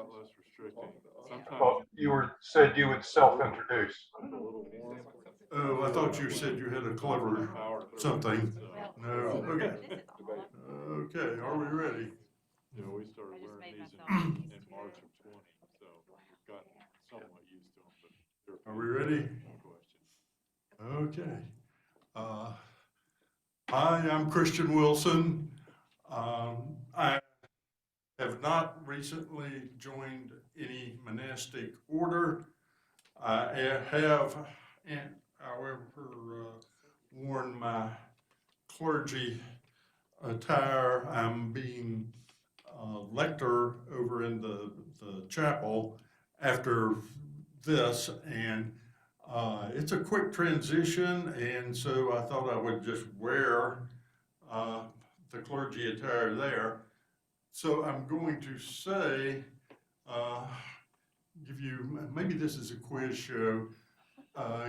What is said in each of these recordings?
lot less restricting. Sometimes Well, said you would self-introduce. Oh, I thought you said you had a clever something. No, okay. Okay, are we ready? You know, we started wearing these in March of 20, so got somewhat used to them. But Are we ready? Okay. Hi, I'm Christian Wilson. I have not recently joined any monastic order. I have, however, worn my clergy attire. I'm being lector over in the chapel after this, and it's a quick transition, and so I thought I would just wear the clergy attire there. So I'm going to say, give you, maybe this is a quiz show,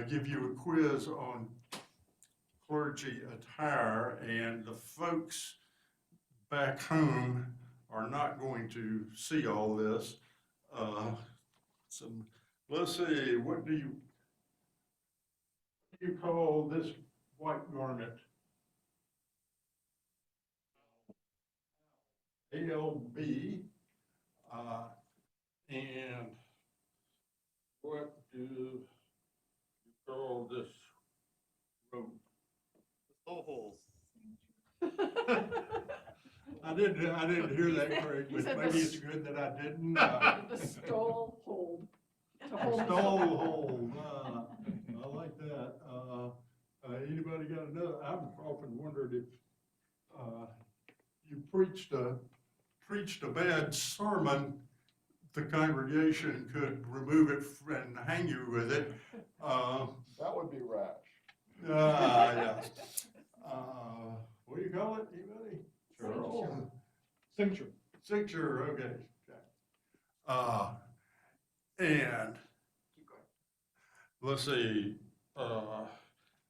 give you a quiz on clergy attire, and the folks back home are not going to see all this. Let's see, what do you call this white garment? ALB. And what do you call this rope? Holes. I didn't hear that correct, but maybe it's good that I didn't. The stole hold. Stole hold. I like that. Anybody got another? I've often wondered if you preached a bad sermon, the congregation could remove it and hang you with it. That would be rash. Yeah. What do you call it, anybody? Sure. Cincture. Cincture, okay. And let's see,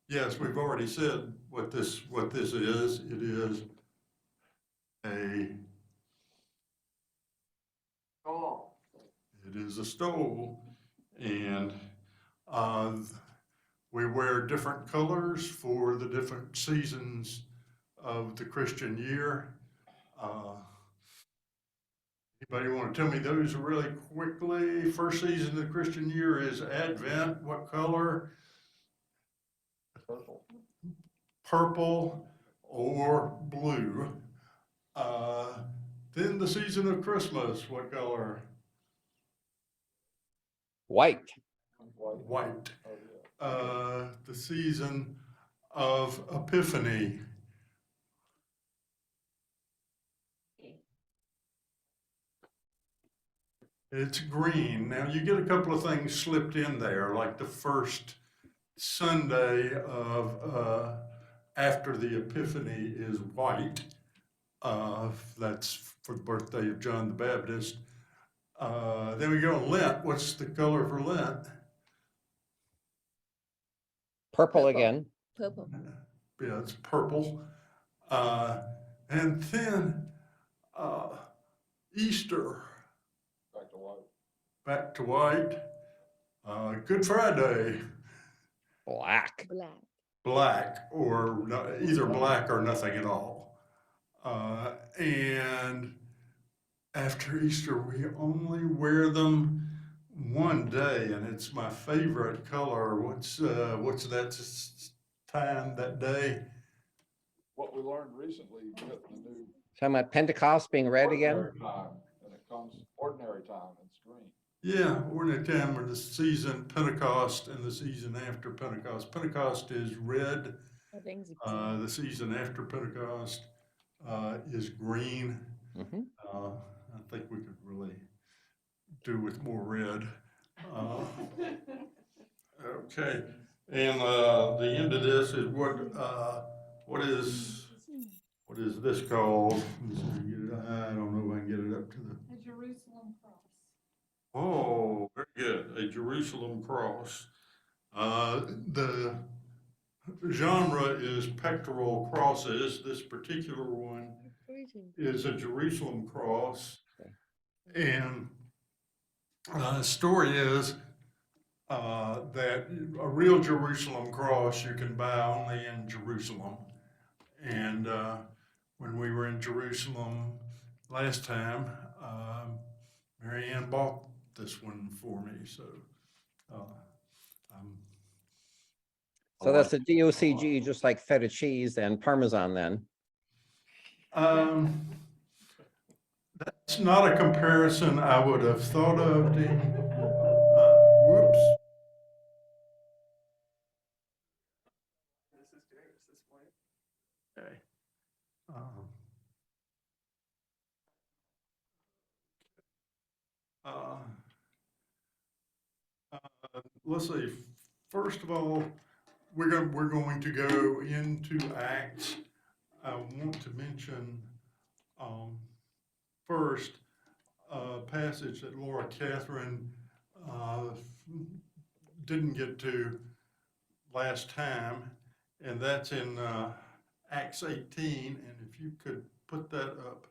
yes, we've already said what this is. It is a Oh. It is a stole, and we wear different colors for the different seasons of the Christian year. Anybody want to tell me those really quickly? First season of the Christian year is Advent. What color? Purple. Purple or blue. Then the season of Christmas, what color? White. White. The season of Epiphany. It's green. Now you get a couple of things slipped in there, like the first Sunday of after the Epiphany is white. That's for the birthday of John the Baptist. Then we go to Lent. What's the color for Lent? Purple again. Purple. Yeah, it's purple. And then Easter. Back to white. Back to white. Good Friday. Black. Black. Black, or either black or nothing at all. And after Easter, we only wear them one day, and it's my favorite color. What's that time, that day? What we learned recently, you get the new Talking about Pentecost being red again. ordinary time, and it comes ordinary time, it's green. Yeah, ordinary time, or the season Pentecost and the season after Pentecost. Pentecost is red. The season after Pentecost is green. Mm-hmm. I think we could really do with more red. Okay, and the end of this is what is this called? I don't know if I can get it up to the. A Jerusalem cross. Oh, very good. A Jerusalem cross. The genre is pectoral crosses. This particular one is a Jerusalem cross. And Story is that a real Jerusalem cross you can buy only in Jerusalem. And when we were in Jerusalem last time, Mary Ann bought this one for me. So I'm So that's a DOCG, just like feta cheese and Parmesan then. That's not a comparison I would have thought of, Dean. Whoops. Okay. Let's see. First of all, we're going to go into Acts. I want to mention first a passage that Laura Catherine didn't get to last time, and that's in Acts 18. And if you could put that up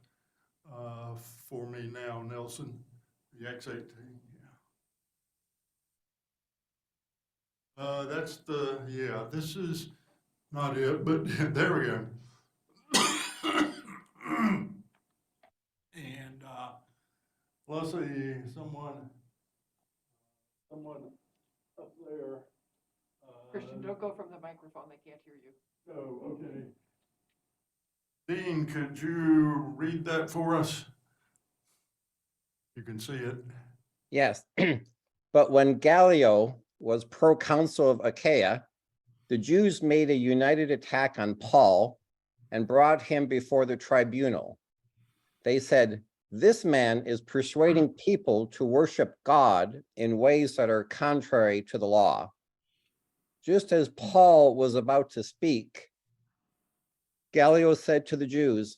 for me now, Nelson, the Acts 18. That's this is not it, but there we go. And let's see, someone up there. Christian, don't go from the microphone, they can't hear you. Oh, okay. Dean, could you read that for us? You can see it. Yes. But when Gallio was proconsul of Achaia, the Jews made a united attack on Paul and brought him before the tribunal. They said, "This man is persuading people to worship God in ways that are contrary to the law." Just as Paul was about to speak, Gallio said to the Jews,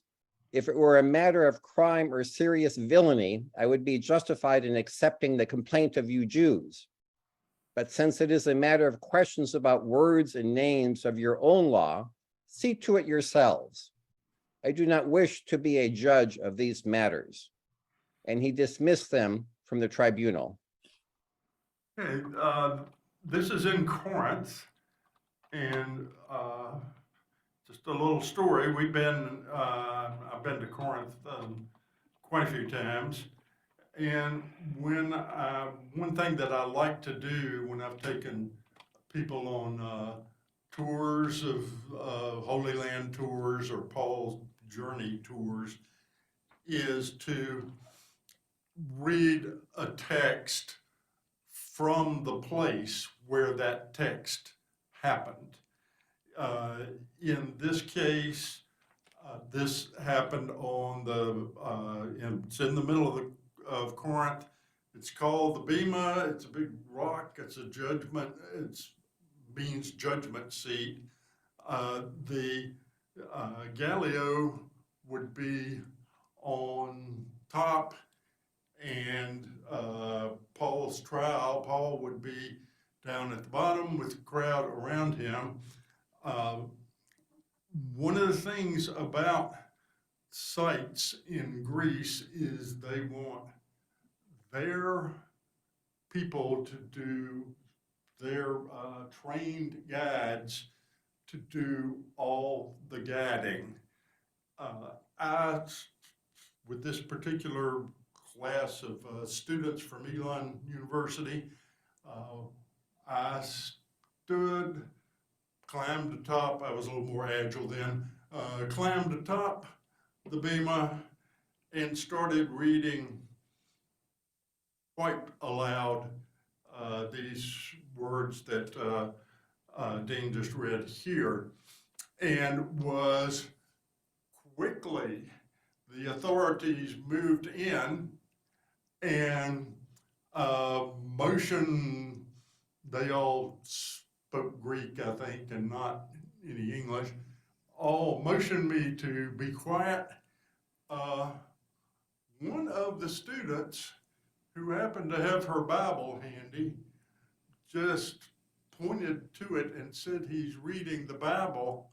"If it were a matter of crime or serious villainy, I would be justified in accepting the complaint of you Jews. But since it is a matter of questions about words and names of your own law, see to it yourselves. I do not wish to be a judge of these matters." And he dismissed them from the tribunal. Okay, this is in Corinth, and just a little story. I've been to Corinth quite a few times, and one thing that I like to do when I've taken people on tours of Holy Land tours or Paul's journey tours is to read a text from the place where that text happened. In this case, this happened it's in the middle of Corinth. It's called the Bema. It's a big rock. It's a judgment. It means judgment seat. The Gallio would be on top, and Paul's trial, Paul would be down at the bottom with the crowd around him. One of the things about sites in Greece is they want their people to do, their trained guides to do all the guiding. With this particular class of students from Elon University, I climbed the top. I was a little more agile then. Climbed the top the Bema and started reading quite aloud these words that Dean just read here, and was quickly, the authorities moved in and motioned, they all spoke Greek, I think, and not any English, all motioned me to be quiet. One of the students who happened to have her Bible handy just pointed to it and said he's reading the Bible,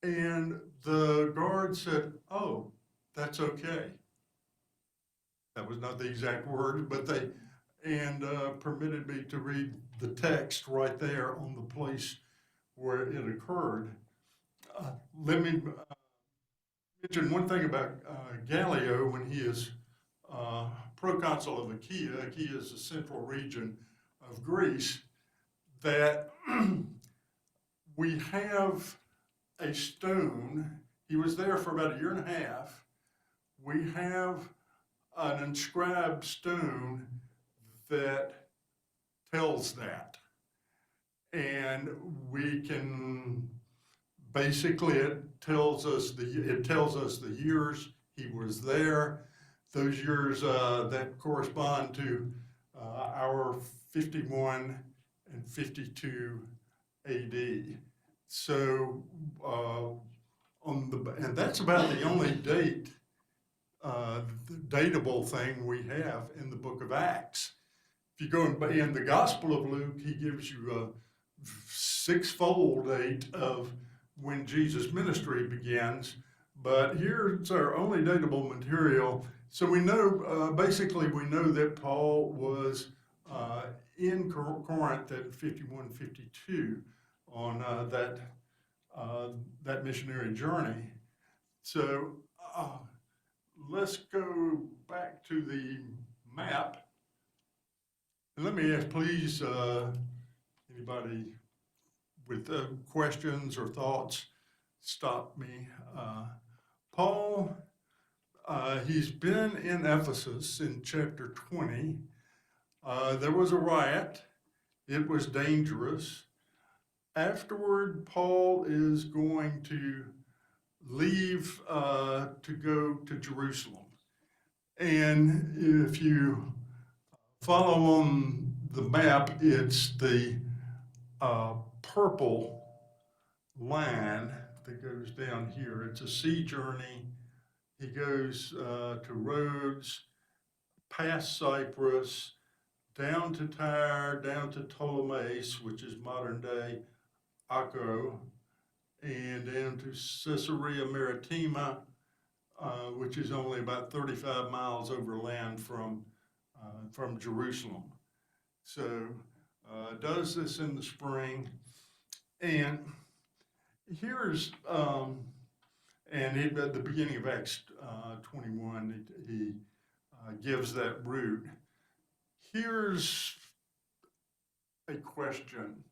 and the guard said, "Oh, that's okay." That was not the exact word, but and permitted me to read the text right there on the place where it occurred. Let me mention one thing about Gallio when he is proconsul of Achaia. Achaia is the central region of Greece, that we have a stone. He was there for about a year and a half. We have an inscribed stone that tells that. And we can, basically it tells us the years he was there. Those years that correspond to our 51 and 52 AD. So and that's about the only datable thing we have in the book of Acts. If you go in the Gospel of Luke, he gives you a six-fold date of when Jesus' ministry begins, but here's our only datable material. So we know, basically we know that Paul was in Corinth at 51, 52 on that missionary journey. So let's go back to the map. And let me ask, please, anybody with questions or thoughts, stop me. Paul, he's been in Ephesus in chapter 20. There was a riot. It was dangerous. Afterward, Paul is going to leave to go to Jerusalem. And if you follow on the map, it's the purple line that goes down here. It's a sea journey. He goes to Rhodes, past Cyprus, down to Tyre, down to Ptolemais, which is modern day Akko, and down to Caesarea Maritima, which is only about 35 miles overland from Jerusalem. So does this in the spring, and here's and at the beginning of Acts 21, he gives that route. Here's a question,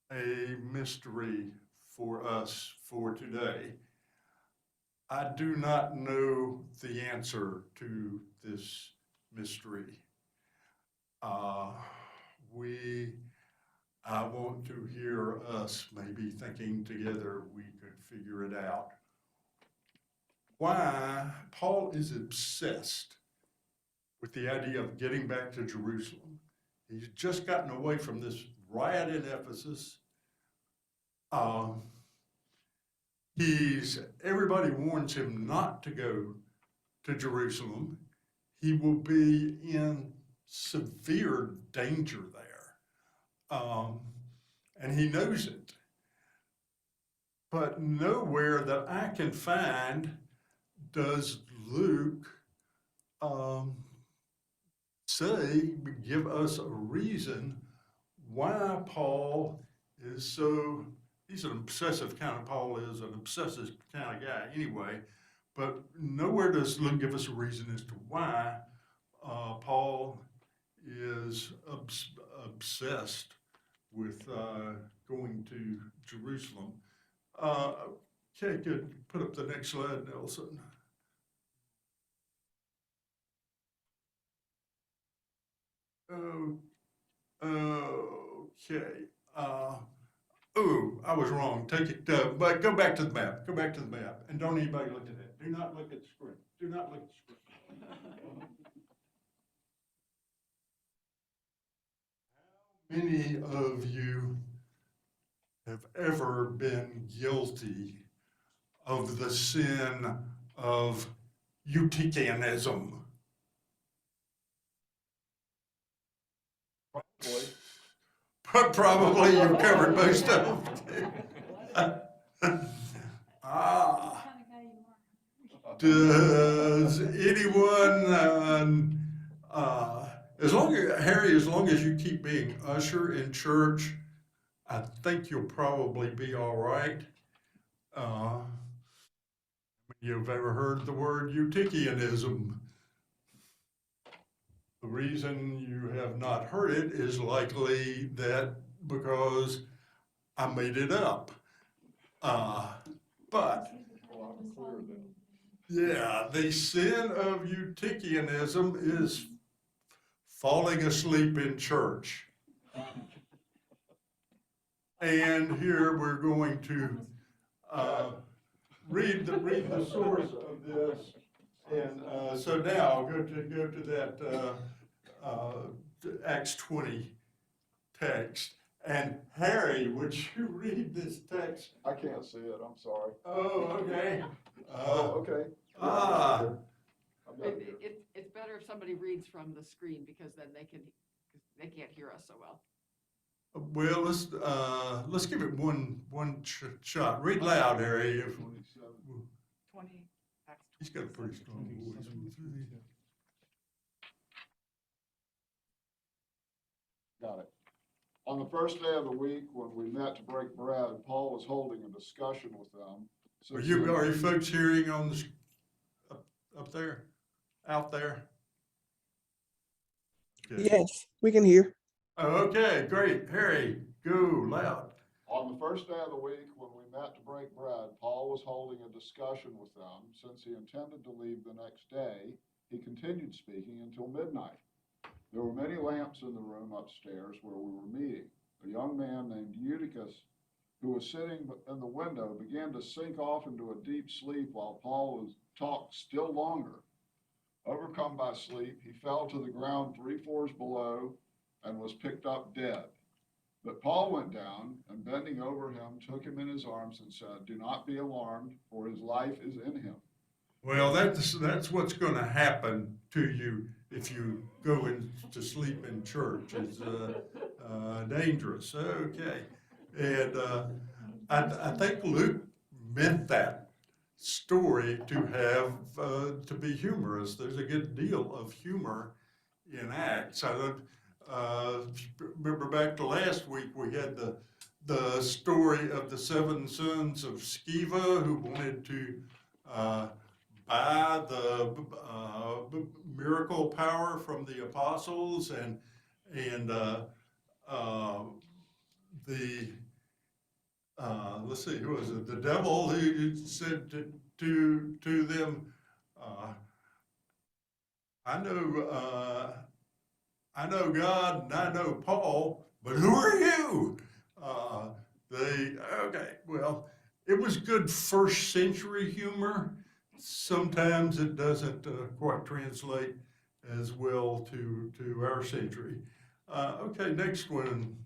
a mystery for us for today. I do not know the answer to this mystery. I want to hear us maybe thinking together we could figure it out. Why Paul is obsessed with the idea of getting back to Jerusalem. He's just gotten away from this riot in Ephesus. Everybody warns him not to go to Jerusalem. He will be in severe danger there. And he knows it. But nowhere that I can find does Luke give us a reason why Paul is so, he's an obsessive kind of, Paul is an obsessive kind of guy anyway, but nowhere does Luke give us a reason as to why Paul is obsessed with going to Jerusalem. Okay, good. Put up the next slide, Nelson. Okay. I was wrong. Take it, but go back to the map. Go back to the map, and don't anybody look at it. Do not look at the screen. Do not look at the screen. How many of you have ever been guilty of the sin of Eutychianism? Probably you've covered most of them. Does anyone Harry, as long as you keep being usher in church, I think you'll probably be all right. You've ever heard the word Eutychianism? The reason you have not heard it is likely that because I made it up. But Well, I'm clear then. yeah, the sin of Eutychianism is falling asleep in church. And here we're going to read the source of this. And so now go to that Acts 20 text. And Harry, would you read this text? I can't see it, I'm sorry. Oh, okay. Okay. Ah. I've got it here. It's better if somebody reads from the screen because then they can't hear us so well. Well, let's give it one shot. Read loud, Harry. 27. 20, Acts He's got a pretty strong voice. Got it. On the first day of the week, when we met to break bread, Paul was holding a discussion with them. Are you folks hearing on the up there, out there? Good. Yes, we can hear. Okay, great. Harry, go loud. On the first day of the week, when we met to break bread, Paul was holding a discussion with them. Since he intended to leave the next day, he continued speaking until midnight. There were many lamps in the room upstairs where we were meeting. A young man named Eutychus, who was sitting in the window, began to sink off into a deep sleep while Paul talked still longer. Overcome by sleep, he fell to the ground 3 floors below and was picked up dead. But Paul went down and, bending over him, took him in his arms and said, "Do not be alarmed, for his life is in him." Well, that's what's going to happen to you if you go to sleep in church. It's dangerous. Okay, and I think Luke meant that story to have to be humorous. There's a good deal of humor in Acts. I don't remember back to last week we had the story of the 7 sons of Sceva who wanted to buy the miracle power from the apostles, and let's see, who was it? The devil who said to them, I know God and I know Paul, but who are you? Okay, well, it was good first century humor. Sometimes it doesn't quite translate as well to our century. Okay, next one,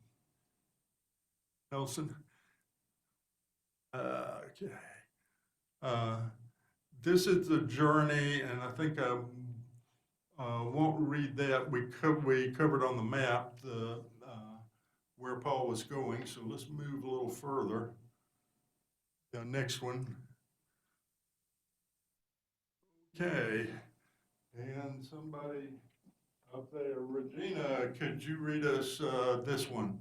Nelson. Okay. This is the journey, and I think I won't read that. We covered on the map where Paul was going, so let's move a little further. The next one. Okay, and somebody up there, Regina, could you read us this one?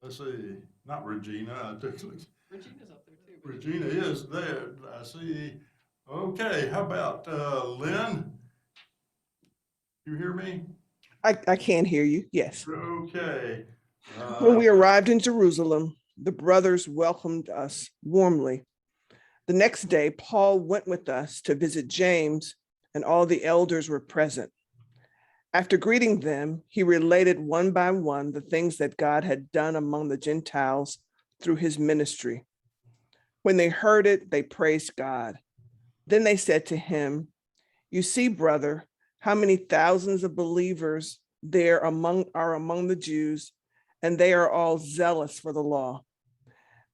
Let's see, not Regina. Regina's up there too. Regina is there, I see. Okay, how about Lynn? You hear me? I can hear you. Yes. Okay. When we arrived in Jerusalem, the brothers welcomed us warmly. The next day, Paul went with us to visit James, and all the elders were present. After greeting them, he related one by one the things that God had done among the Gentiles through his ministry. When they heard it, they praised God. Then they said to him, "You see, brother, how many thousands of believers there are among the Jews, and they are all zealous for the law.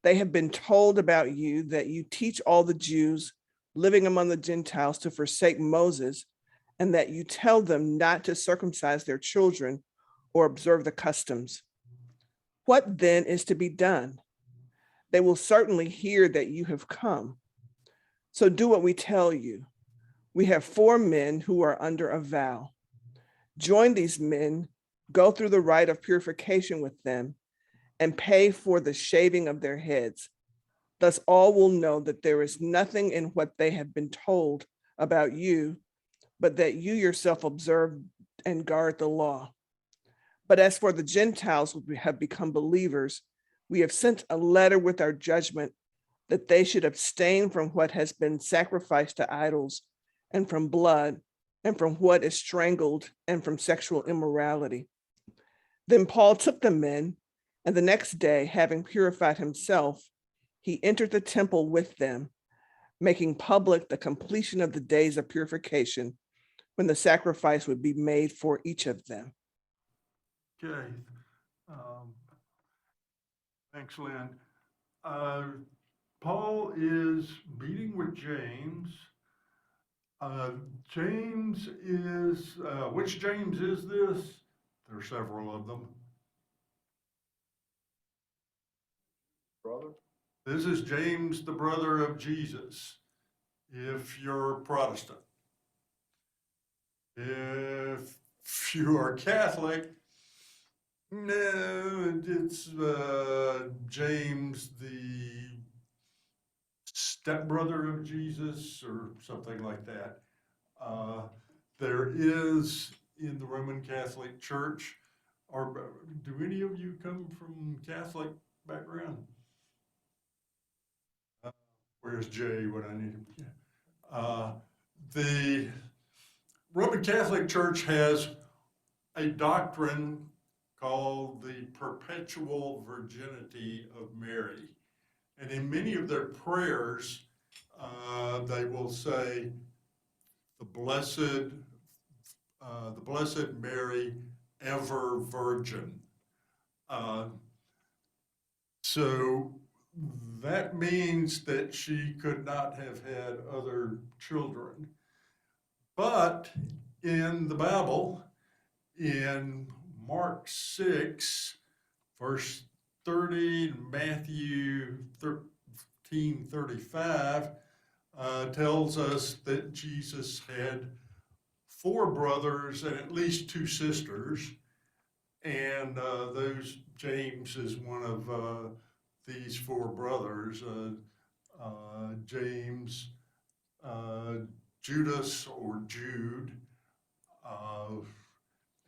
They have been told about you that you teach all the Jews living among the Gentiles to forsake Moses, and that you tell them not to circumcise their children or observe the customs. What then is to be done? They will certainly hear that you have come. So do what we tell you. We have 4 men who are under a vow. Join these men, go through the rite of purification with them, and pay for the shaving of their heads. Thus all will know that there is nothing in what they have been told about you, but that you yourself observe and guard the law. But as for the Gentiles who have become believers, we have sent a letter with our judgment that they should abstain from what has been sacrificed to idols, and from blood, and from what is strangled, and from sexual immorality. Then Paul took the men, and the next day, having purified himself, he entered the temple with them, making public the completion of the days of purification, when the sacrifice would be made for each of them. Okay. Thanks, Lynn. Paul is meeting with James. James is, which James is this? There are several of them. Brother? This is James, the brother of Jesus, if you're Protestant. If you are Catholic, no, it's James, the stepbrother of Jesus or something like that. There is in the Roman Catholic Church, or do any of you come from Catholic background? Where's Jay when I need him? The Roman Catholic Church has a doctrine called the Perpetual Virginity of Mary. And in many of their prayers, they will say, the Blessed Mary, ever Virgin. So that means that she could not have had other children. But in the Bible, in Mark 6, verse 30, Matthew 13:35, tells us that Jesus had 4 brothers and at least 2 sisters. And those, James is one of these 4 brothers, James, Judas or Jude,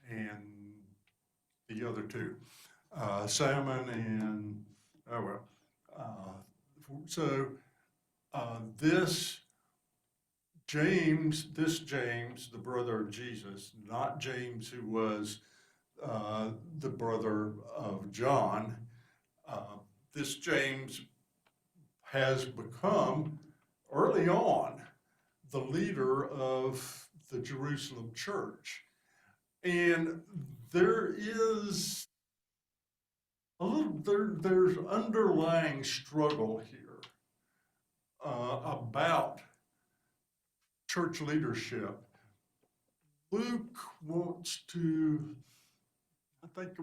and the other 2, Simon and, this James, the brother of Jesus, not James who was the brother of John, this James has become, early on, the leader of the Jerusalem church. And there is there's underlying struggle here about church leadership. Luke wants to, I think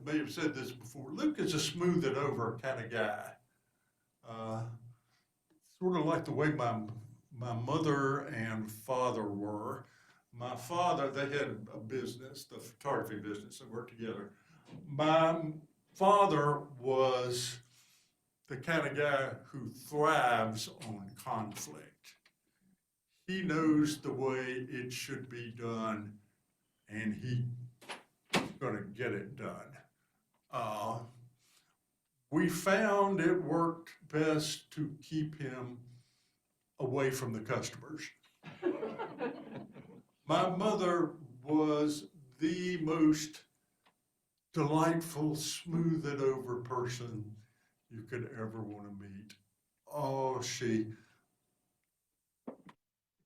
may have said this before, Luke is a smooth it over kind of guy. Sort of like the way my mother and father were. My father, they had a business, the photography business, they worked together. My father was the kind of guy who thrives on conflict. He knows the way it should be done, and he's gonna get it done. We found it worked best to keep him away from the customers. My mother was the most delightful, smooth it over person you could ever want to meet. Oh, she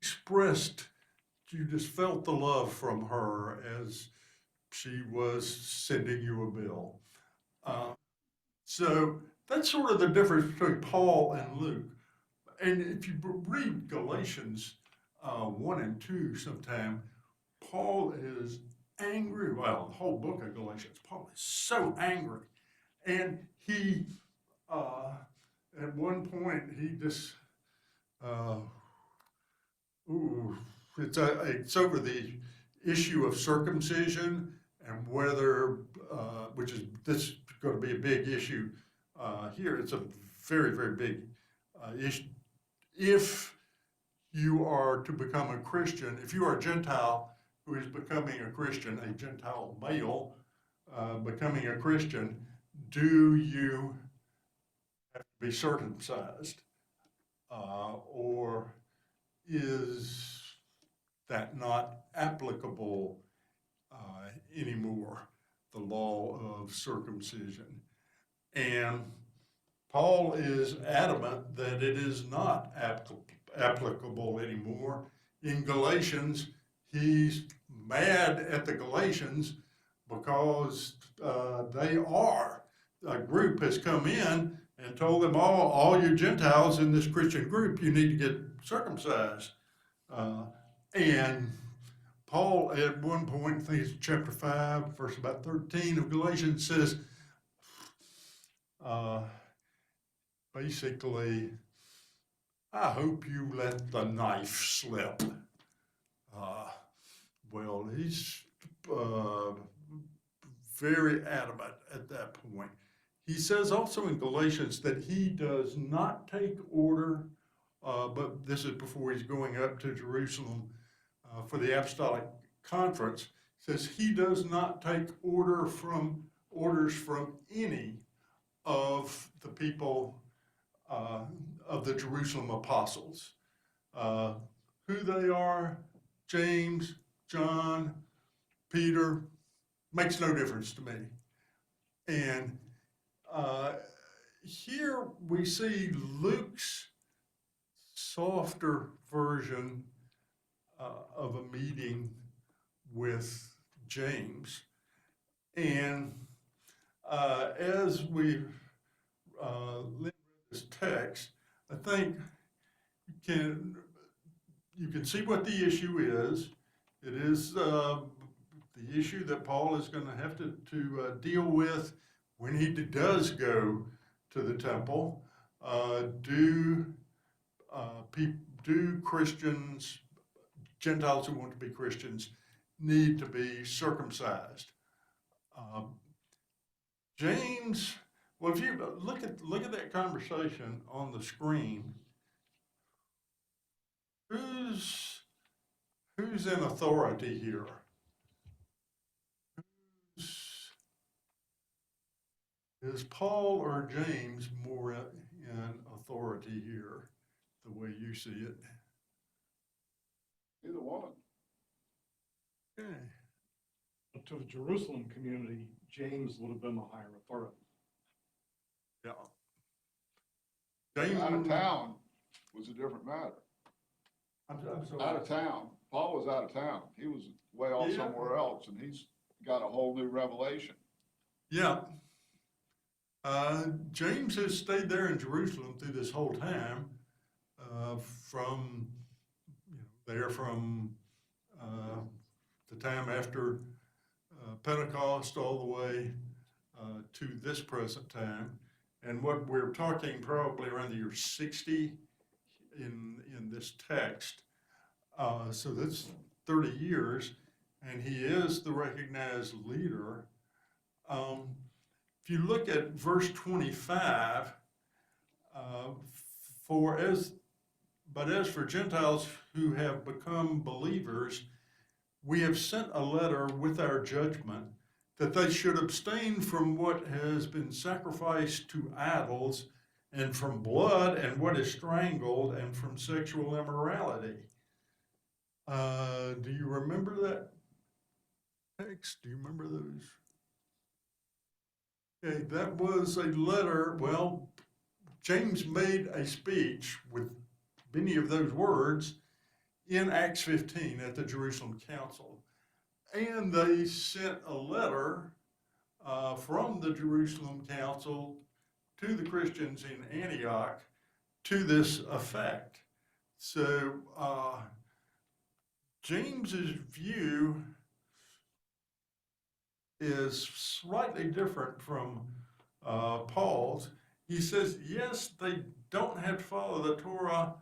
expressed, you just felt the love from her as she was sending you a bill. So that's sort of the difference between Paul and Luke. And if you read Galatians 1 and 2 sometime, Paul is angry. Well, the whole book of Galatians, Paul is so angry. And he, at one point, he just, it's over the issue of circumcision and whether, this is going to be a big issue here. It's a very, very big issue. If you are to become a Christian, if you are a Gentile who is becoming a Christian, a Gentile male becoming a Christian, do you have to be circumcised? Or is that not applicable anymore, the law of circumcision? And Paul is adamant that it is not applicable anymore. In Galatians, he's mad at the Galatians because a group has come in and told them, all you Gentiles in this Christian group, you need to get circumcised. And Paul, at one point, I think it's chapter 5, verse about 13 of Galatians, says, basically, I hope you let the knife slip. Well, he's very adamant at that point. He says also in Galatians that he does not take order, but this is before he's going up to Jerusalem for the apostolic conference. Says he does not take orders from any of the people of the Jerusalem apostles. Who they are, James, John, Peter, makes no difference to me. And here we see Luke's softer version of a meeting with James. And as we read this text, I think you can see what the issue is. It is the issue that Paul is going to have to deal with when he does go to the temple. Do Christians, Gentiles who want to be Christians, need to be circumcised? James, well, if you look at that conversation on the screen, who's in authority here? Is Paul or James more in authority here, the way you see it? Either one. Okay. But to the Jerusalem community, James would have been the higher authority. Yeah. Out of James, town was a different matter. I'm sorry. Out of town, Paul was out of town. He was way off Yeah. somewhere else, and he's got a whole new revelation. Yeah. James has stayed there in Jerusalem through this whole time, from the time after Pentecost all the way to this present time. And what we're talking probably around the year 60 in this text. So that's 30 years, and he is the recognized leader. If you look at verse 25, but as for Gentiles who have become believers, we have sent a letter with our judgment that they should abstain from what has been sacrificed to idols, and from blood and what is strangled, and from sexual immorality. Do you remember that text? Do you remember those? Okay, that was a letter. Well, James made a speech with many of those words in Acts 15 at the Jerusalem Council. And they sent a letter from the Jerusalem Council to the Christians in Antioch to this effect. So James's view is slightly different from Paul's. He says, yes, they don't have to follow the Torah.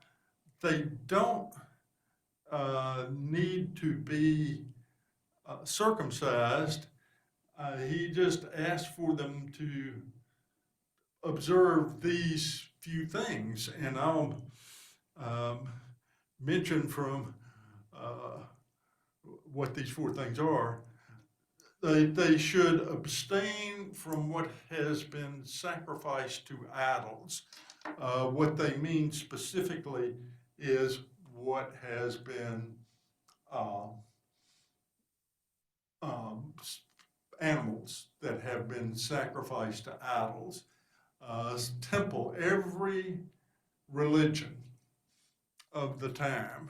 They don't need to be circumcised. He just asked for them to observe these few things, and I'll mention from what these 4 things are. They should abstain from what has been sacrificed to idols. What they mean specifically is what has been animals that have been sacrificed to idols. Temple, every religion of the time,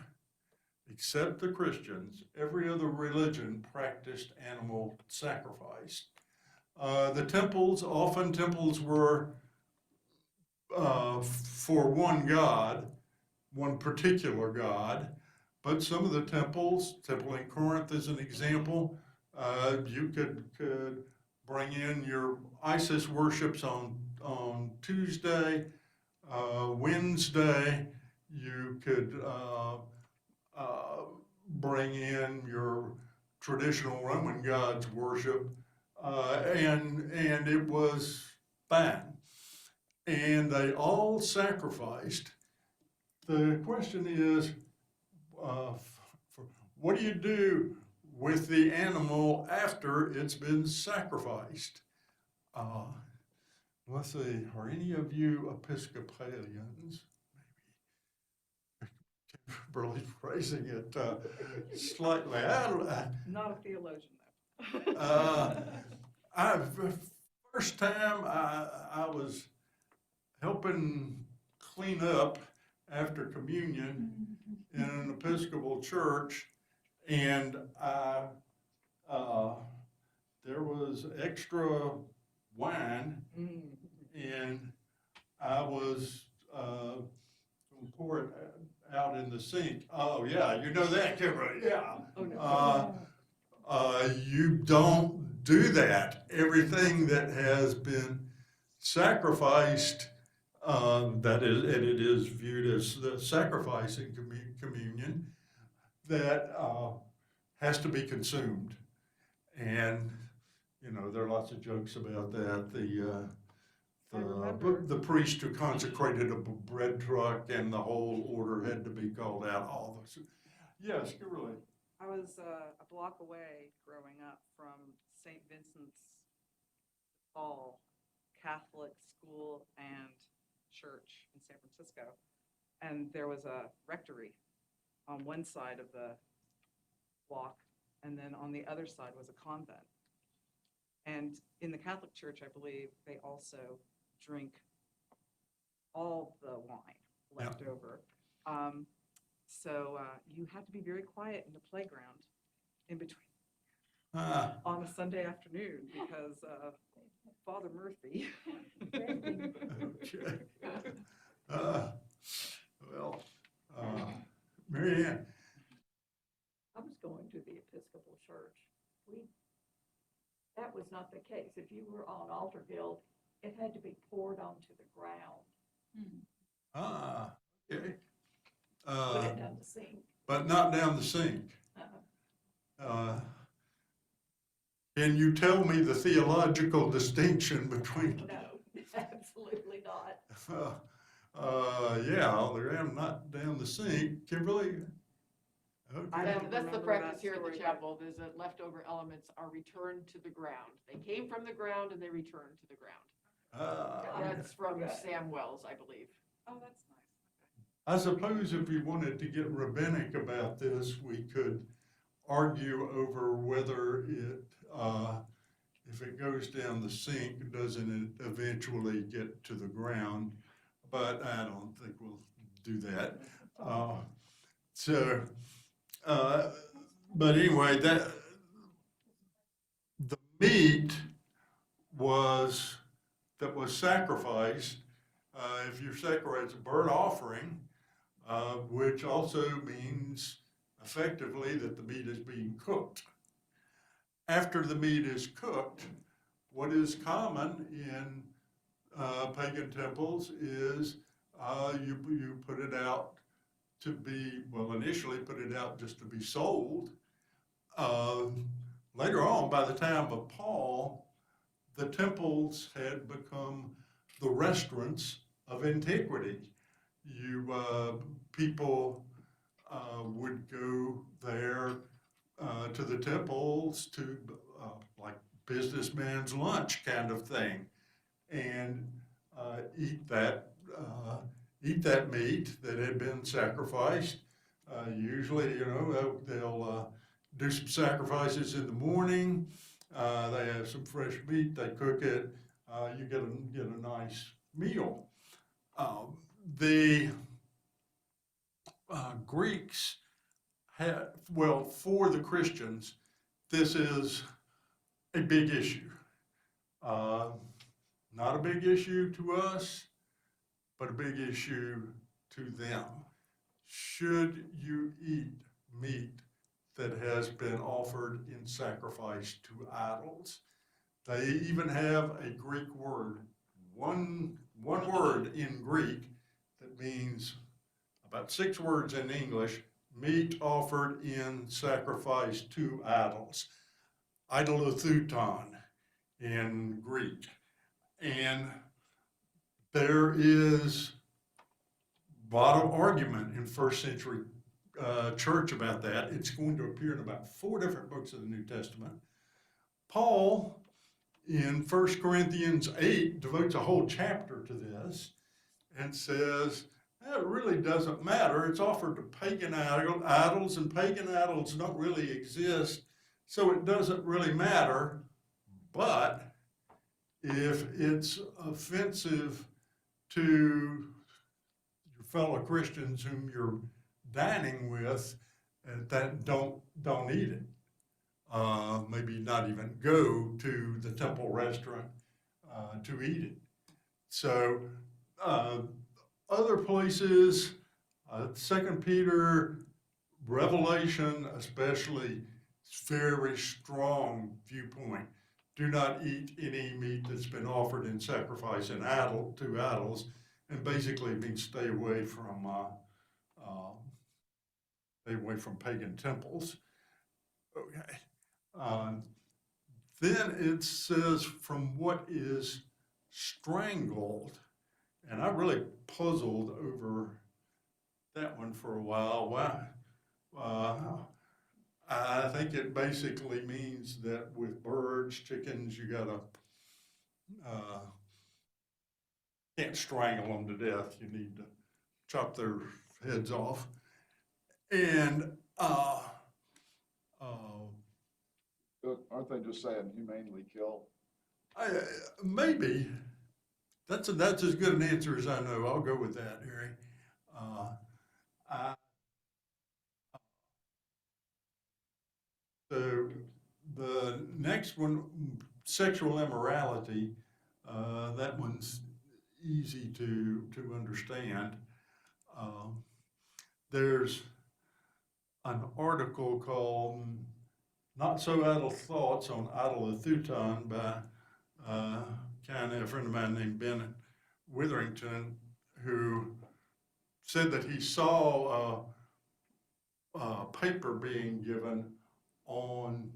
except the Christians, every other religion practiced animal sacrifice. The temples, often temples were for one god, one particular god, but some of the temples, temple in Corinth is an example, you could bring in your Isis worships on Tuesday, Wednesday, you could bring in your traditional Roman gods worship, and it was fine. And they all sacrificed. The question is, what do you do with the animal after it's been sacrificed? Let's see, are any of you Episcopalians? Maybe really phrasing it slightly. Not a theologian, though. First time I was helping clean up after communion in an Episcopal church, and there was extra wine, and I was going to pour it out in the sink. Oh yeah, you know that, Kimberly? Yeah. Oh, no. You don't do that. Everything that has been sacrificed, that is, and it is viewed as the sacrifice in communion, that has to be consumed. And, you know, there are lots of jokes about that. The priest who consecrated a bread truck and the whole order had to be called out, all those. Yes, really. I was a block away growing up from St. Vincent's Paul Catholic School and Church in San Francisco. And there was a rectory on one side of the block, and then on the other side was a convent. And in the Catholic Church, I believe, they also drink all the wine left over. So you had to be very quiet in the playground in between on a Sunday afternoon because Father Murphy. Okay. Well, Mary Ann. I was going to the Episcopal Church. That was not the case. If you were on altar guild, it had to be poured onto the ground. Okay. Put it down the sink. But not down the sink. Uh-uh. Can you tell me the theological distinction between? No, absolutely not. Yeah, on the ground, not down the sink. Kimberly? Okay. That's the remember practice that here in the story, but- chapel, is that leftover elements are returned to the ground. They came from the ground and they return to the ground. That's from Okay. Sam Wells, I believe. Oh, that's nice. I suppose if we wanted to get rabbinic about this, we could argue over whether it, if it goes down the sink, doesn't it eventually get to the ground? But I don't think we'll do that. But anyway, that the meat that was sacrificed, if you sacrifice a burnt offering, which also means effectively that the meat is being cooked. After the meat is cooked, what is common in pagan temples is you put it out to be, well, initially put it out just to be sold. Later on, by the time of Paul, the temples had become the restaurants of antiquity. People would go there to the temples to like businessman's lunch kind of thing, and eat that meat that had been sacrificed. Usually, they'll do some sacrifices in the morning. They have some fresh meat. They cook it. You get a nice meal. The Greeks had, well, for the Christians, this is a big issue. Not a big issue to us, but a big issue to them. Should you eat meat that has been offered in sacrifice to idols? They even have a Greek word, one word in Greek that means about 6 words in English, meat offered in sacrifice to idols. Idolotheuton in Greek. And there is a lot of argument in first century church about that. It's going to appear in about 4 different books of the New Testament. Paul, in 1 Corinthians 8, devotes a whole chapter to this and says, it really doesn't matter. It's offered to pagan idols, and pagan idols don't really exist, so it doesn't really matter. But if it's offensive to your fellow Christians whom you're dining with, that don't eat it. Maybe not even go to the temple restaurant to eat it. So other places, 2 Peter, Revelation especially, it's very strong viewpoint. Do not eat any meat that's been offered in sacrifice to idols, and basically it means stay away from pagan temples. Okay. Then it says from what is strangled, and I really puzzled over that one for a while. Why? I think it basically means that with birds, chickens, you gotta, can't strangle them to death. You need to chop their heads off. And, Aren't they just saying humanely kill? maybe, that's as good an answer as I know. I'll go with that, Harry. So the next one, sexual immorality, that one's easy to understand. There's an article called Not So Idle Thoughts on Idolotheuton by a friend of mine named Ben Witherington, who said that he saw a paper being given on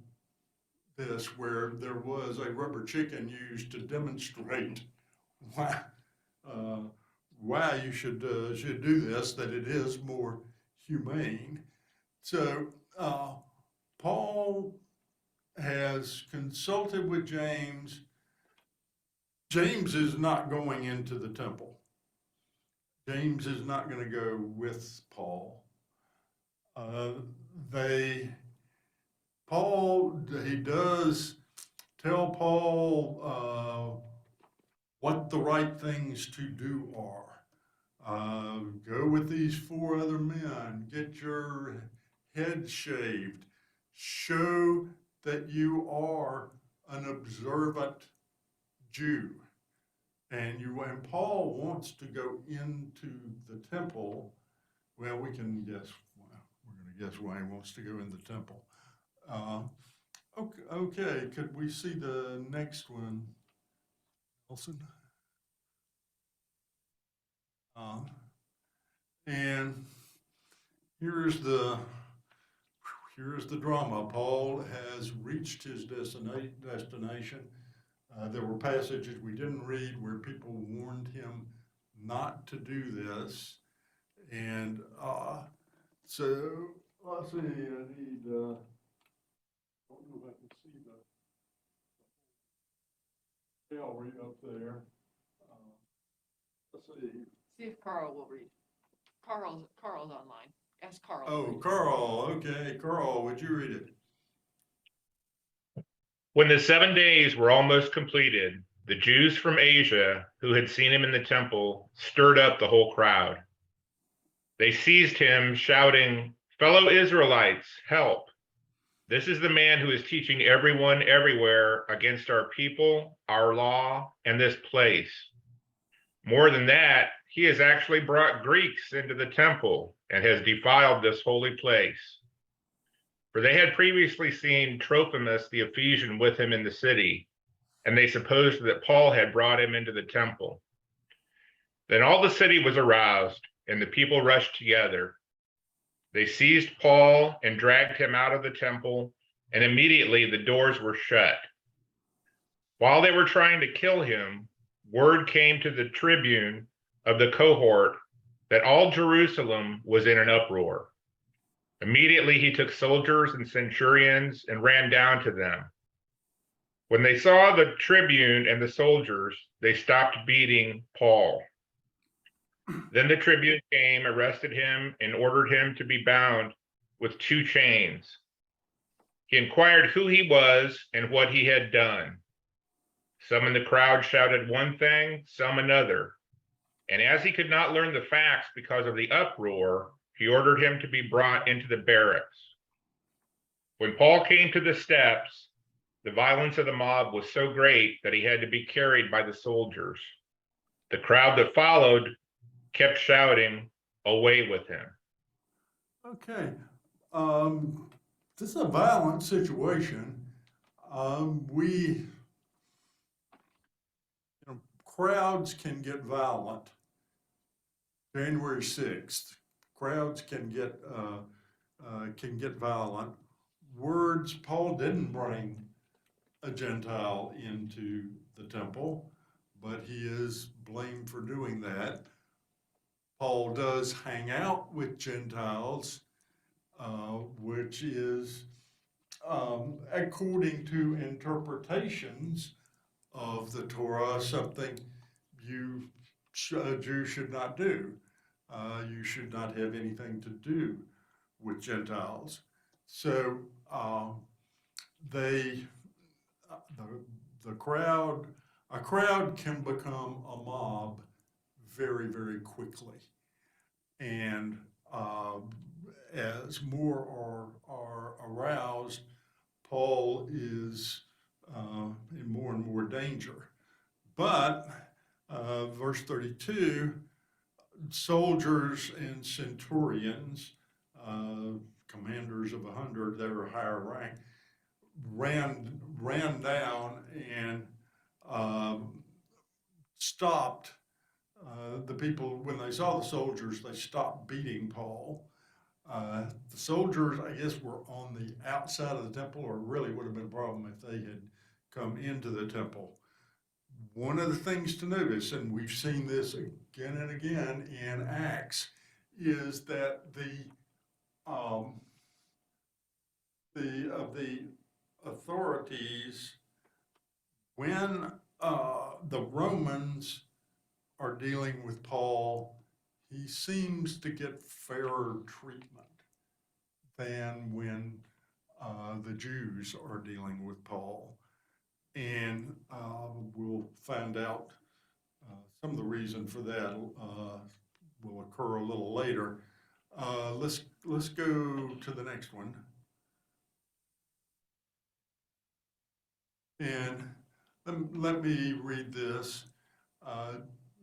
this where there was a rubber chicken used to demonstrate why you should do this, that it is more humane. So Paul has consulted with James. James is not going into the temple. James is not going to go with Paul. He does tell Paul what the right things to do are. Go with these 4 other men, get your head shaved, show that you are an observant Jew. And Paul wants to go into the temple. Well, we can guess. We're going to guess why he wants to go in the temple. Okay, could we see the next one, Nelson? And Here's the drama. Paul has reached his destination. There were passages we didn't read where people warned him not to do this. And so, let's see, I need, I don't know if I can see the gallery up there. Let's see. See if Carl will read. Carl's online. Ask Carl. to Oh, read. Carl, okay. Carl, would you read it? When the 7 days were almost completed, the Jews from Asia who had seen him in the temple stirred up the whole crowd. They seized him, shouting, "Fellow Israelites, help! This is the man who is teaching everyone everywhere against our people, our law, and this place. More than that, he has actually brought Greeks into the temple and has defiled this holy place." For they had previously seen Trophimus the Ephesian with him in the city, and they supposed that Paul had brought him into the temple. Then all the city was aroused, and the people rushed together. They seized Paul and dragged him out of the temple, and immediately the doors were shut. While they were trying to kill him, word came to the tribune of the cohort that all Jerusalem was in an uproar. Immediately he took soldiers and centurions and ran down to them. When they saw the tribune and the soldiers, they stopped beating Paul. Then the tribune came, arrested him, and ordered him to be bound with 2 chains. He inquired who he was and what he had done. Some in the crowd shouted one thing, some another. And as he could not learn the facts because of the uproar, he ordered him to be brought into the barracks. When Paul came to the steps, the violence of the mob was so great that he had to be carried by the soldiers. The crowd that followed kept shouting, "Away with him." Okay. This is a violent situation. Crowds can get violent. January 6th, crowds can get violent. Paul didn't bring a Gentile into the temple, but he is blamed for doing that. Paul does hang out with Gentiles, which is, according to interpretations of the Torah, something a Jew should not do. You should not have anything to do with Gentiles. So a crowd can become a mob very, very quickly. And as more are aroused, Paul is in more and more danger. But verse 32, soldiers and centurions, commanders of 100 that are higher rank, ran down and stopped the people. When they saw the soldiers, they stopped beating Paul. The soldiers, I guess, were on the outside of the temple, or really would have been a problem if they had come into the temple. One of the things to notice, and we've seen this again and again in Acts, is that the authorities, when the Romans are dealing with Paul, he seems to get fairer treatment than when the Jews are dealing with Paul. And we'll find out some of the reason for that will occur a little later. Let's go to the next one. And let me read this.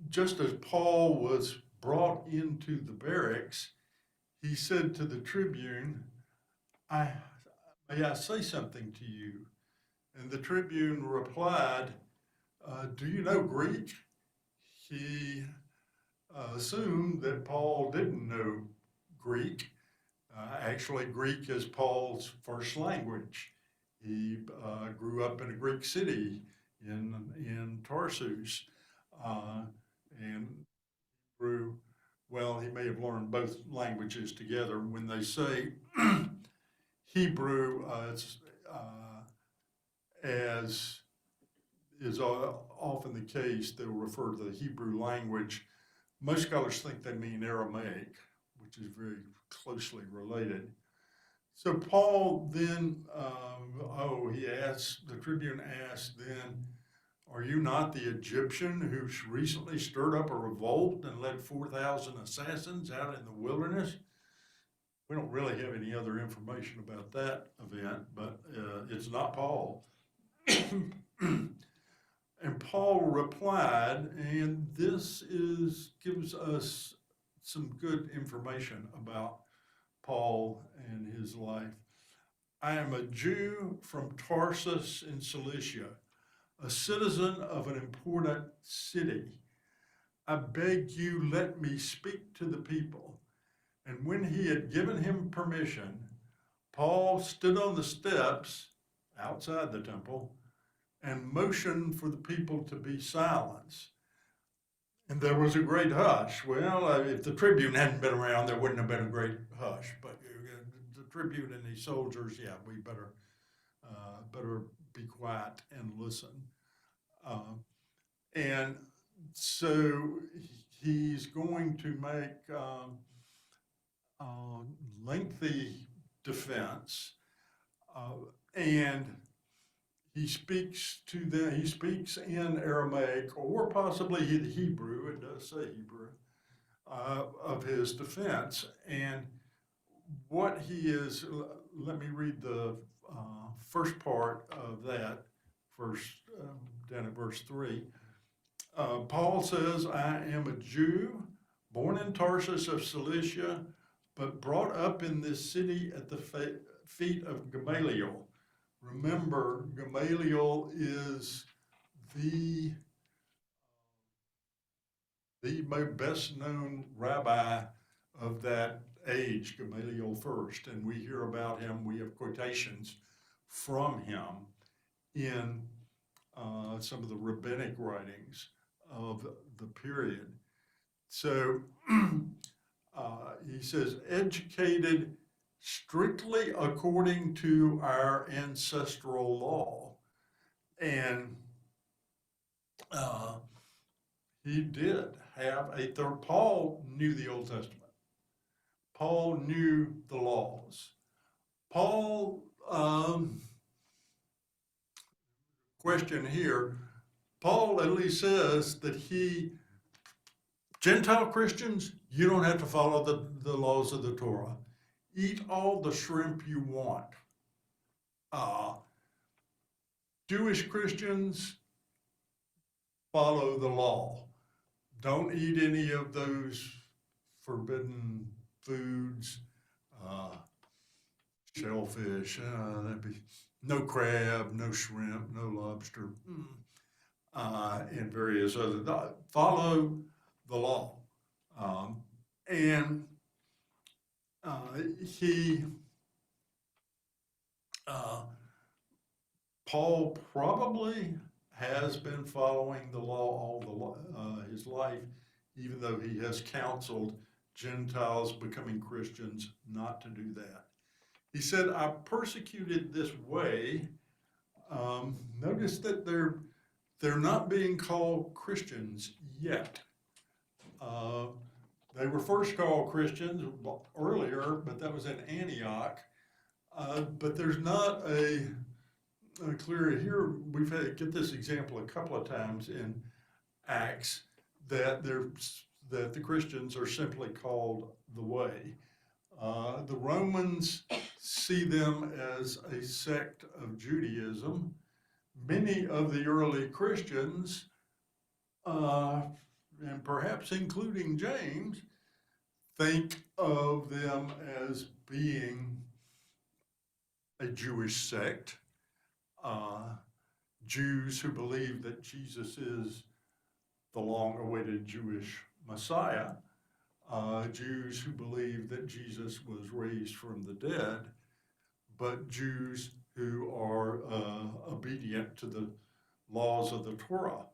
Just as Paul was brought into the barracks, he said to the tribune, "May I say something to you?" And the tribune replied, "Do you know Greek?" He assumed that Paul didn't know Greek, Actually, Greek is Paul's first language. He grew up in a Greek city in Tarsus, and grew, well, he may have learned both languages together. When they say Hebrew, as is often the case, they'll refer to the Hebrew language. Most scholars think they mean Aramaic, which is very closely related. So Paul then, the tribune asked then, are you not the Egyptian who recently stirred up a revolt and led 4,000 assassins out in the wilderness? We don't really have any other information about that event, but it's not Paul. And Paul replied, and this gives us some good information about Paul and his life. I am a Jew from Tarsus in Cilicia, a citizen of an important city. I beg you, let me speak to the people. And when he had given him permission, Paul stood on the steps outside the temple and motioned for the people to be silenced. And there was a great hush. Well, if the tribune hadn't been around, there wouldn't have been a great hush. But the tribune and these soldiers, yeah, we better be quiet and listen. And so he's going to make lengthy defense, and he speaks to them. He speaks in Aramaic or possibly the Hebrew. It does say Hebrew of his defense. And what he is. Let me read the first part of that, down at verse 3. Paul says, "I am a Jew, born in Tarsus of Cilicia, but brought up in this city at the feet of Gamaliel." Remember, Gamaliel is the best known rabbi of that age, Gamaliel first, and we hear about him. We have quotations from him in some of the rabbinic writings of the period. So he says, educated strictly according to our ancestral law. And he did have Paul knew the Old Testament. Paul knew the laws. Paul, question here, Paul at least says that Gentile Christians, you don't have to follow the laws of the Torah. Eat all the shrimp you want. Jewish Christians, follow the law. Don't eat any of those forbidden foods, shellfish, that'd be no crab, no shrimp, no lobster, and various other. Follow the law. Paul probably has been following the law his life, even though he has counseled Gentiles becoming Christians not to do that. He said, "I persecuted this way." Notice that they're not being called Christians yet. They were first called Christians earlier, but that was in Antioch. But there's not a clear here. We've get this example a couple of times in Acts that the Christians are simply called the Way. The Romans see them as a sect of Judaism. Many of the early Christians, and perhaps including James, think of them as being a Jewish sect, Jews who believe that Jesus is the long-awaited Jewish Messiah. Jews who believe that Jesus was raised from the dead, but Jews who are obedient to the laws of the Torah.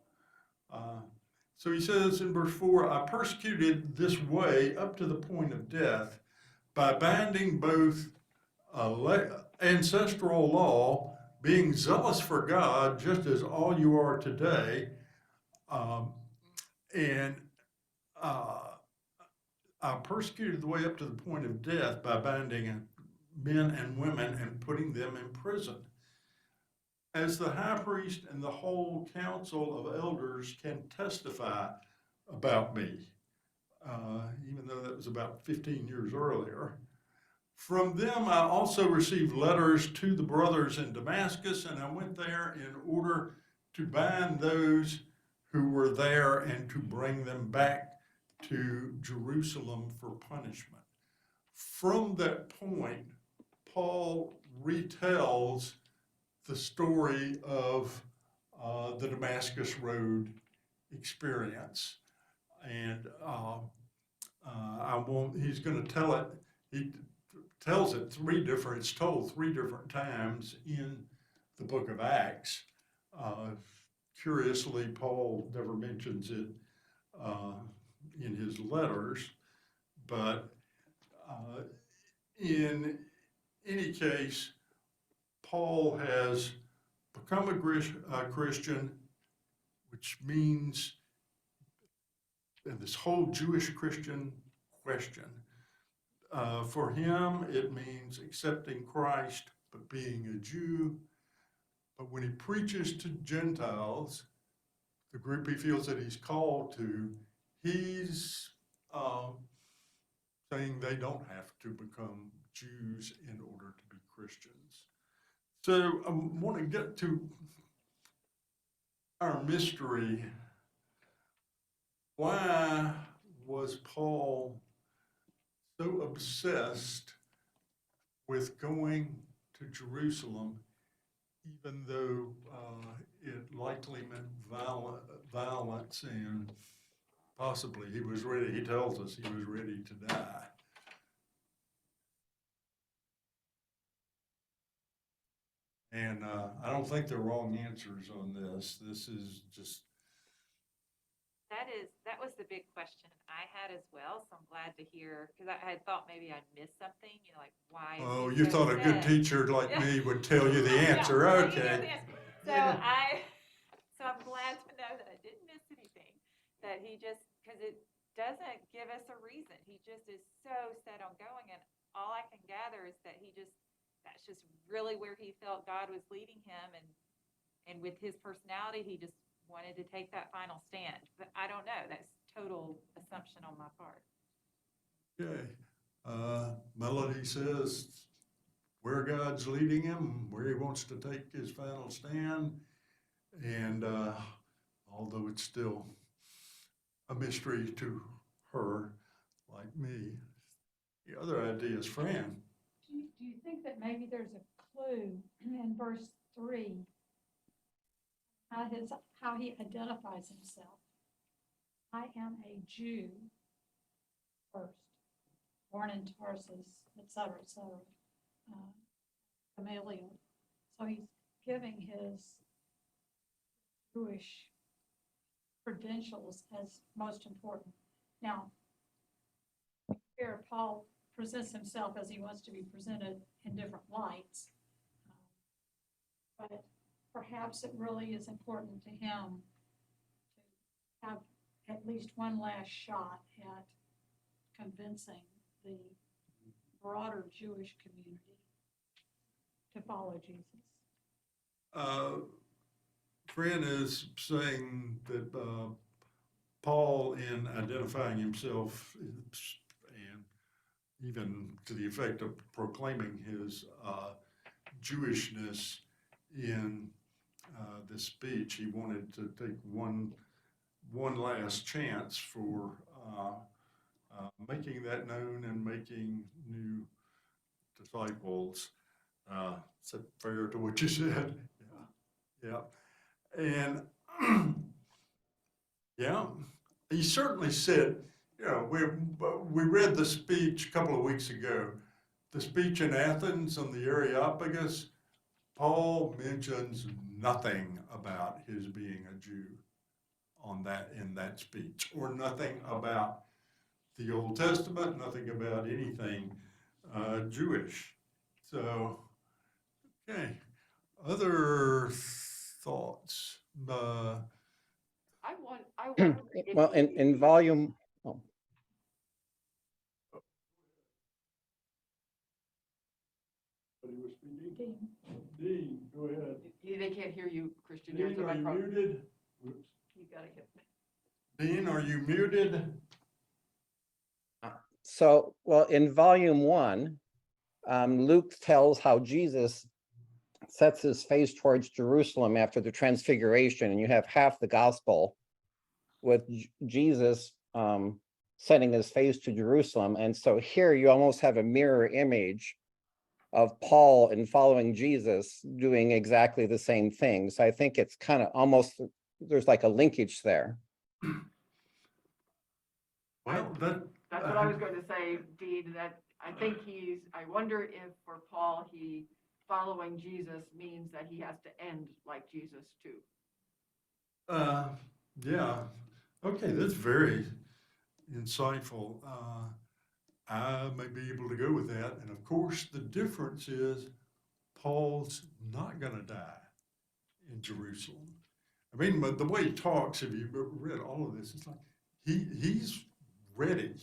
So he says in verse 4, I persecuted this way up to the point of death by binding both ancestral law, being zealous for God, just as all you are today, and I persecuted the way up to the point of death by binding men and women and putting them in prison. As the high priest and the whole council of elders can testify about me, even though that was about 15 years earlier. From them, I also received letters to the brothers in Damascus, and I went there in order to bind those who were there and to bring them back to Jerusalem for punishment. From that point, Paul retells the story of the Damascus Road experience. And he's going to tell it, he tells it it's told three different times in the book of Acts. Curiously, Paul never mentions it in his letters, but in any case, Paul has become a Christian, which means, and this whole Jewish Christian question, for him, it means accepting Christ, but being a Jew. But when he preaches to Gentiles, the group he feels that he's called to, he's saying they don't have to become Jews in order to be Christians. So I want to get to our mystery. Why was Paul so obsessed with going to Jerusalem, even though it likely meant violence and possibly he tells us he was ready to die? And I don't think they're wrong answers on this. This is just. That was the big question I had as well. So I'm glad to hear, because I had thought maybe I'd missed something, like why. Oh, you thought a good teacher like me would tell you the answer. Yeah, Okay. you know the answer. So I'm glad to know that I didn't miss anything, that he just, because it doesn't give us a reason. He just is so set on going. And all I can gather is that that's just really where he felt God was leading him. And with his personality, he just wanted to take that final stand. But I don't know. That's total assumption on my part. Okay. Melody says where God's leading him, where he wants to take his final stand. And although it's still a mystery to her, like me, the other idea is Fran. Do you think that maybe there's a clue in verse 3 how he identifies himself? I am a Jew first, born in Tarsus, etc., Gamaliel. So he's giving his Jewish credentials as most important. Now, here Paul presents himself as he wants to be presented in different lights, but perhaps it really is important to him to have at least one last shot at convincing the broader Jewish community to follow Jesus. Fran is saying that Paul, in identifying himself and even to the effect of proclaiming his Jewishness in this speech, he wanted to take one last chance for making that known and making new disciples. Is that fair to what you said? Yeah. And yeah, he certainly said, you know, we read the speech a couple of weeks ago, the speech in Athens on the Areopagus. Paul mentions nothing about his being a Jew in that speech, or nothing about the Old Testament, nothing about anything Jewish. So, okay, other thoughts? I wonder if Well, in volume, oh, Somebody was speaking. Dean, go ahead. they can't hear you, Christian. You have Dean, the are you microphone. muted? Whoops. You gotta get. Dean, are you muted? so, well, in volume 1, Luke tells how Jesus sets his face towards Jerusalem after the transfiguration, and you have half the gospel with Jesus setting his face to Jerusalem. And so here you almost have a mirror image of Paul in following Jesus doing exactly the same thing. So I think it's kind of almost, there's like a linkage there. Well, That's what I was going to say, Dean, that I think I wonder if for Paul, following Jesus means that he has to end like Jesus too. yeah, okay, that's very insightful. I may be able to go with that. And of course, the difference is Paul's not going to die in Jerusalem. I mean, but the way he talks, if you've read all of this, it's like he's ready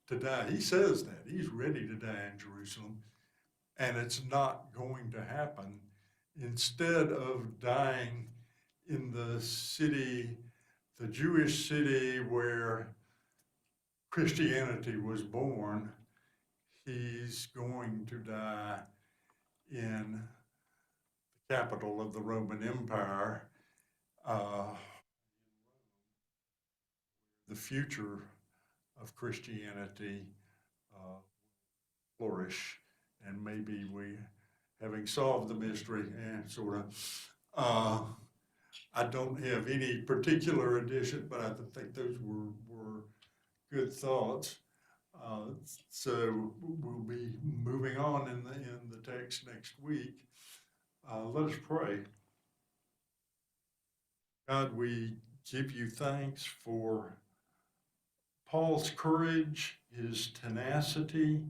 to die. He says that he's ready to die in Jerusalem, and it's not going to happen. Instead of dying in the city, the Jewish city where Christianity was born, he's going to die in the capital of the Roman Empire. The future of Christianity flourish, and maybe we, having solved the mystery, and sort of, I don't have any particular addition, but I think those were good thoughts. So we'll be moving on in the text next week. Let us pray. God, we give you thanks for Paul's courage, his tenacity,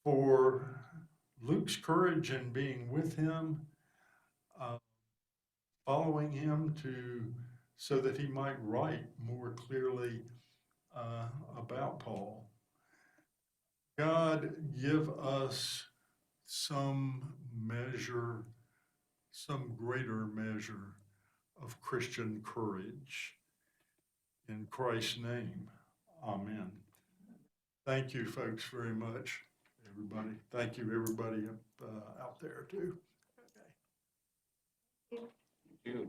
for Luke's courage in being with him, following him so that he might write more clearly about Paul. God, give us some greater measure of Christian courage. In Christ's name, amen. Thank you, folks, very much, everybody. Thank you, everybody out there, too. Okay.